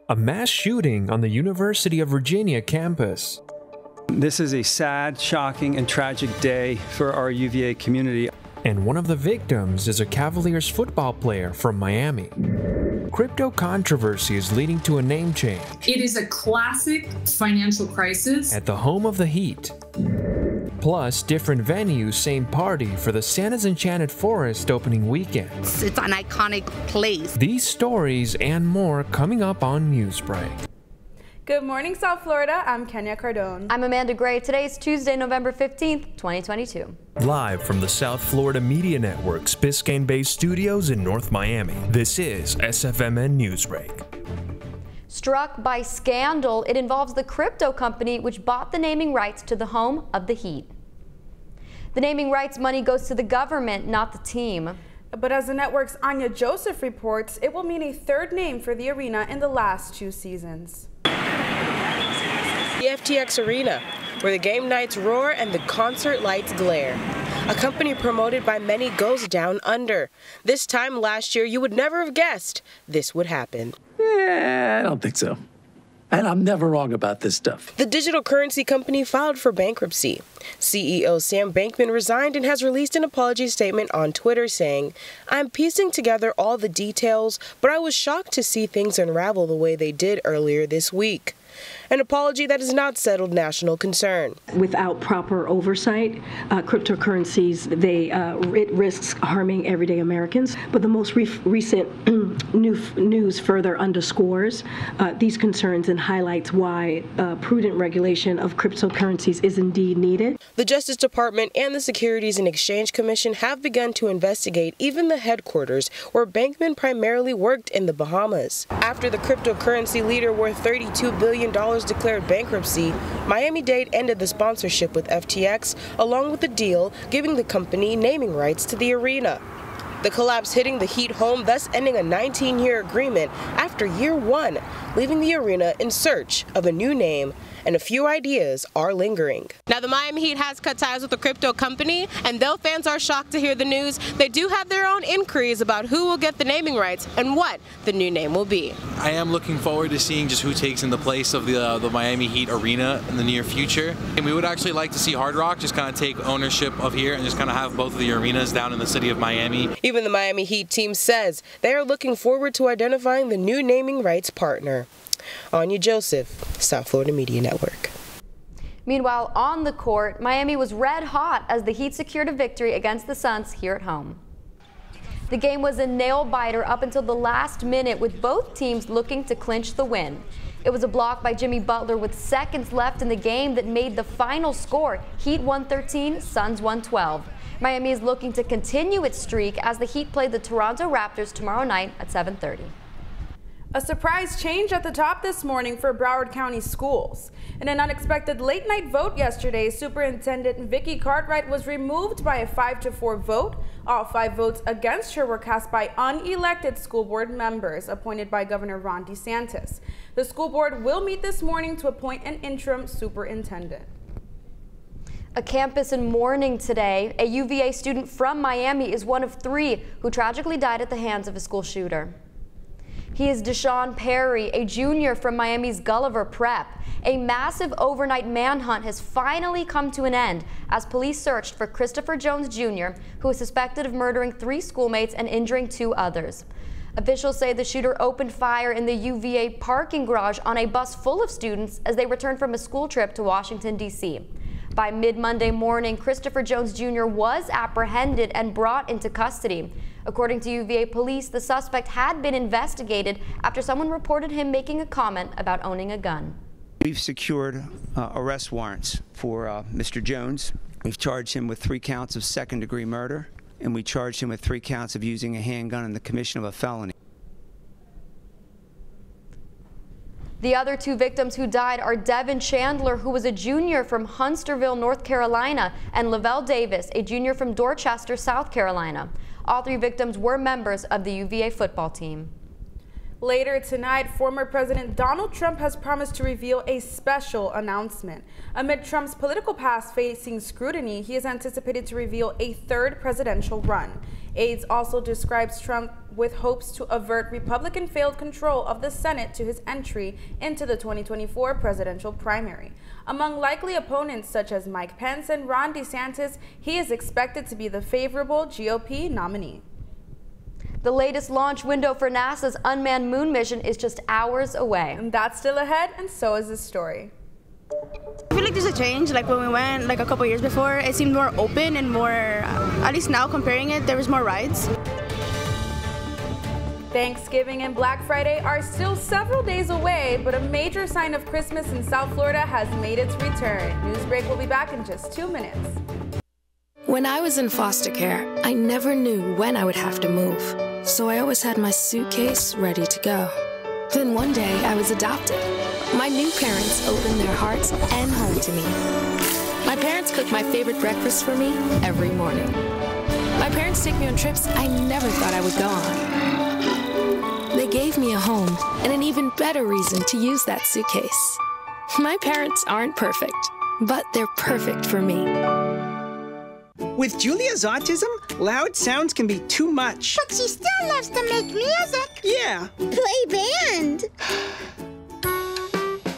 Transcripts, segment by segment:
A mass shooting on the University of Virginia campus. This is a sad, shocking, and tragic day for our UVA community. And one of the victims is a Cavaliers football player from Miami. Crypto controversy is leading to a name change. It is a classic financial crisis. At the home of the Heat. Plus, different venues, same party for the Santa's Enchanted Forest opening weekend. It's an iconic place. These stories and more coming up on Newsbreak. Good morning, South Florida. I'm Kenya Cardone. I'm Amanda Gray. Today is Tuesday, November 15th, 2022. Live from the South Florida Media Network's Biscayne-based studios in North Miami, this is SFMN Newsbreak. Struck by scandal, it involves the crypto company which bought the naming rights to the home of the Heat. The naming rights money goes to the government, not the team. But as the network's Anya Joseph reports, it will mean a third name for the arena in the last 2 seasons. The FTX Arena, where the game nights roar and the concert lights glare. A company promoted by many goes down under. This time last year, you would never have guessed this would happen. Yeah, I don't think so. And I'm never wrong about this stuff. The digital currency company filed for bankruptcy. CEO Sam Bankman resigned and has released an apology statement on Twitter saying, "I'm piecing together all the details, but I was shocked to see things unravel the way they did earlier this week." An apology that has not settled national concern. Without proper oversight, cryptocurrencies, it risks harming everyday Americans. But the most recent news further underscores these concerns and highlights why prudent regulation of cryptocurrencies is indeed needed. The Justice Department and the Securities and Exchange Commission have begun to investigate even the headquarters where Bankman primarily worked in the Bahamas. After the cryptocurrency leader worth $32 billion declared bankruptcy, Miami-Dade ended the sponsorship with FTX, along with the deal giving the company naming rights to the arena. The collapse hitting the Heat home, thus ending a 19-year agreement after year 1, leaving the arena in search of a new name, and a few ideas are lingering. Now, the Miami Heat has cut ties with the crypto company, and though fans are shocked to hear the news, they do have their own inquiries about who will get the naming rights and what the new name will be. I am looking forward to seeing just who takes in the place of the Miami Heat arena in the near future. And we would actually like to see Hard Rock just kind of take ownership of here and just kind of have both of the arenas down in the city of Miami. Even the Miami Heat team says they are looking forward to identifying the new naming rights partner. Anya Joseph, South Florida Media Network. Meanwhile, on the court, Miami was red hot as the Heat secured a victory against the Suns here at home. The game was a nail-biter up until the last minute, with both teams looking to clinch the win. It was a block by Jimmy Butler with seconds left in the game that made the final score. Heat 113, Suns 112. Miami is looking to continue its streak as the Heat play the Toronto Raptors tomorrow night at 7:30. A surprise change at the top this morning for Broward County schools. In an unexpected late-night vote yesterday, Superintendent Vicki Cartwright was removed by a 5-4 vote. All 5 votes against her were cast by unelected school board members appointed by Governor Ron DeSantis. The school board will meet this morning to appoint an interim superintendent. A campus in mourning today. A UVA student from Miami is one of 3 who tragically died at the hands of a school shooter. He is Deshaun Perry, a junior from Miami's Gulliver Prep. A massive overnight manhunt has finally come to an end as police searched for Christopher Jones Jr., who is suspected of murdering 3 schoolmates and injuring 2 others. Officials say the shooter opened fire in the UVA parking garage on a bus full of students as they returned from a school trip to Washington, D.C. By mid-Monday morning, Christopher Jones Jr. was apprehended and brought into custody. According to UVA police, the suspect had been investigated after someone reported him making a comment about owning a gun. We've secured arrest warrants for Mr. Jones. We've charged him with 3 counts of second-degree murder, and we charged him with 3 counts of using a handgun in the commission of a felony. The other 2 victims who died are Devin Chandler, who was a junior from Huntsville, North Carolina, and Lavelle Davis, a junior from Dorchester, South Carolina. All 3 victims were members of the UVA football team. Later tonight, former President Donald Trump has promised to reveal a special announcement. Amid Trump's political past facing scrutiny, he is anticipated to reveal a 3rd presidential run. Aides also describes Trump with hopes to avert Republican failed control of the Senate to his entry into the 2024 presidential primary. Among likely opponents such as Mike Pence and Ron DeSantis, he is expected to be the favorable GOP nominee. The latest launch window for NASA's unmanned moon mission is just hours away. And that's still ahead, and so is this story. I feel like there's a change. Like when we went like a couple years before, it seemed more open and more, at least now comparing it, there was more rides. Thanksgiving and Black Friday are still several days away, but a major sign of Christmas in South Florida has made its return. Newsbreak will be back in just 2 minutes. When I was in foster care, I never knew when I would have to move, so I always had my suitcase ready to go. Then one day, I was adopted. My new parents opened their hearts and home to me. My parents cook my favorite breakfast for me every morning. My parents take me on trips I never thought I would go on. They gave me a home and an even better reason to use that suitcase. My parents aren't perfect, but they're perfect for me. With Julia's autism, loud sounds can be too much. But she still loves to make music. Yeah. Play band.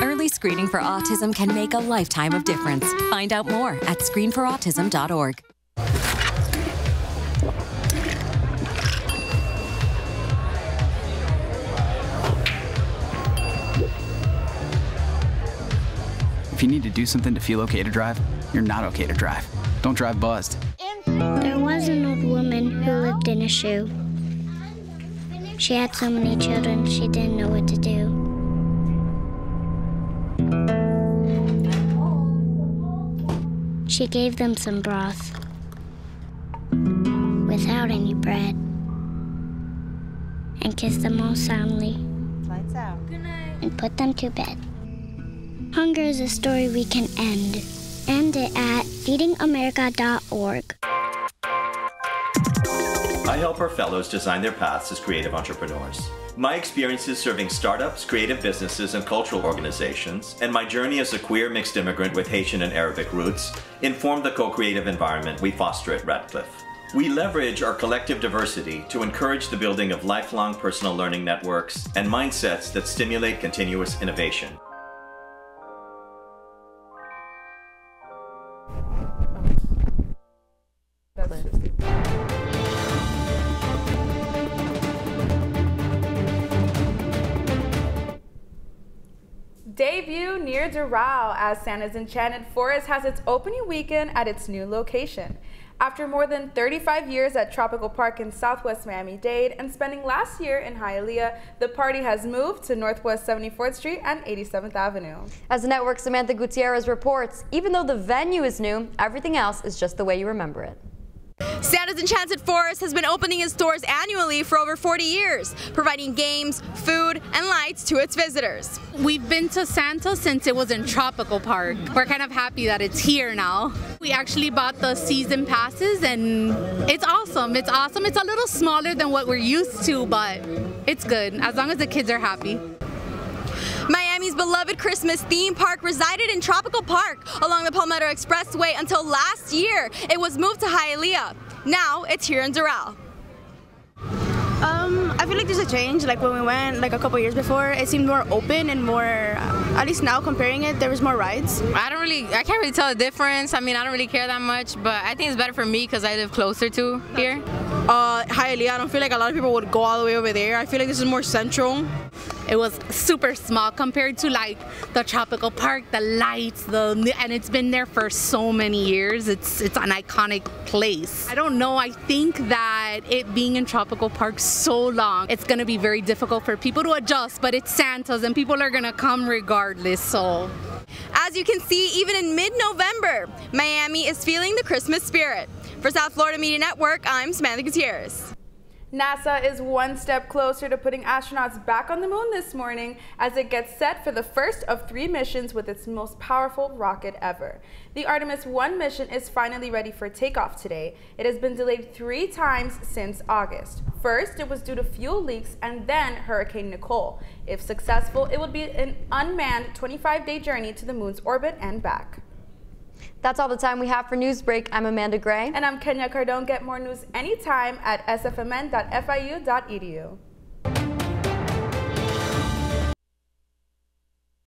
Early screening for autism can make a lifetime of difference. Find out more at screenforautism.org. If you need to do something to feel okay to drive, you're not okay to drive. Don't drive buzzed. There was an old woman who lived in a shoe. She had so many children, she didn't know what to do. She gave them some broth without any bread and kissed them all soundly. Lights out. Good night. And put them to bed. Hunger is a story we can end. End it at feedingamerica.org. I help our fellows design their paths as creative entrepreneurs. My experiences serving startups, creative businesses, and cultural organizations, and my journey as a queer mixed immigrant with Haitian and Arabic roots, inform the co-creative environment we foster at Radcliffe. We leverage our collective diversity to encourage the building of lifelong personal learning networks and mindsets that stimulate continuous innovation. Debut near Doral as Santa's Enchanted Forest has its opening weekend at its new location. After more than 35 years at Tropical Park in Southwest Miami-Dade and spending last year in Hialeah, the party has moved to Northwest 74th Street and 87th Avenue. As the network's Samantha Gutierrez reports, even though the venue is new, everything else is just the way you remember it. Santa's Enchanted Forest has been opening its doors annually for over 40 years, providing games, food, and lights to its visitors. We've been to Santa since it was in Tropical Park. We're kind of happy that it's here now. We actually bought the season passes and it's awesome. It's awesome. It's a little smaller than what we're used to, but it's good as long as the kids are happy. Miami's beloved Christmas theme park resided in Tropical Park along the Palmetto Expressway until last year. It was moved to Hialeah. Now it's here in Doral. I feel like there's a change. Like when we went like a couple years before, it seemed more open and more, at least now comparing it, there was more rides. I can't really tell the difference. I mean, I don't really care that much, but I think it's better for me because I live closer to here. Hialeah, I don't feel like a lot of people would go all the way over there. I feel like this is more central. It was super small compared to like the Tropical Park, the lights, and it's been there for so many years. It's an iconic place. I don't know, I think that it being in Tropical Park so long, it's gonna be very difficult for people to adjust, but it's Santa's and people are gonna come regardless, so. As you can see, even in mid-November, Miami is feeling the Christmas spirit. For South Florida Media Network, I'm Samantha Gutierrez. NASA is one step closer to putting astronauts back on the moon this morning as it gets set for the first of 3 missions with its most powerful rocket ever. The Artemis 1 mission is finally ready for takeoff today. It has been delayed 3 times since August. First, it was due to fuel leaks and then Hurricane Nicole. If successful, it would be an unmanned 25-day journey to the moon's orbit and back. That's all the time we have for Newsbreak. I'm Amanda Gray. And I'm Kenya Cardone. Get more news anytime at sfmn.fiu.edu.